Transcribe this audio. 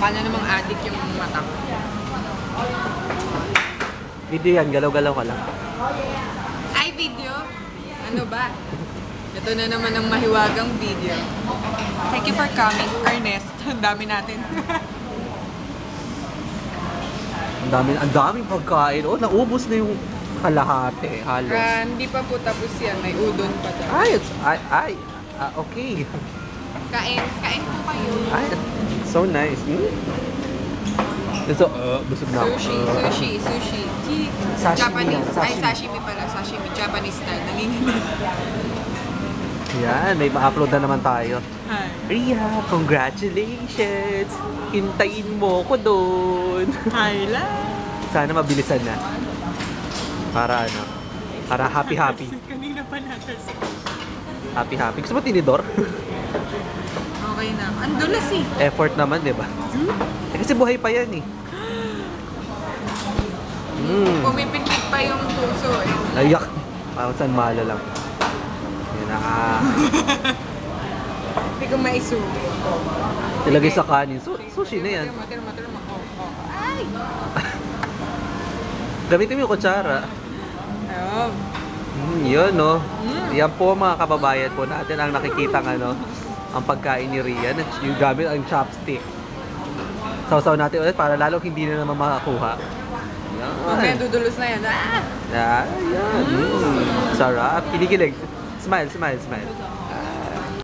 Mukha na namang addict yung mata ko. Video yan, galaw-galaw ka lang. Ay, video? Ano ba? Ito na naman ang mahiwagang video. Thank you for coming, Ernest. Ang dami natin. Ang daming pagkain. Oh, naubos na yung kalahati, halos. Hindi pa po tapos yan. May udon pa daw. Okay. Kain po kayo. Ay, so nice. So, busog na ako. Sushi. Sashimi Japanese. yan, Ay, sashimi pala. Sashimi. Japanese style. Nanginginig. Yan, may ma-upload na naman tayo. Hi. Ria, congratulations! Hintayin mo ko doon. Hi lang. Sana mabilisan na. Para ano? Para happy-happy. Kanina pa natin. Happy-happy. Gusto mo tinidor? Okay na. Ang dulas eh. Effort naman, di ba? Kasi buhay pa yan eh. Pumipikpik pa yung puso eh. Ayak! Parang saan mahalo lang. Yan na. Hindi ko maisubo. Ilagay sa kanin. Sushi na yan. Matirma. Ay! Gamitin mo yung kutsara. Ayun. Yun, no? Yan po mga kababayan po natin ang nakikita ang pagkain ni Rian. Yung gamit ang chopstick. Sausaw natin ulit para lalong hindi na naman makakuha. Okay, Yan. dudulos na yan. Yan. Sarap. Kinikilig. Smile.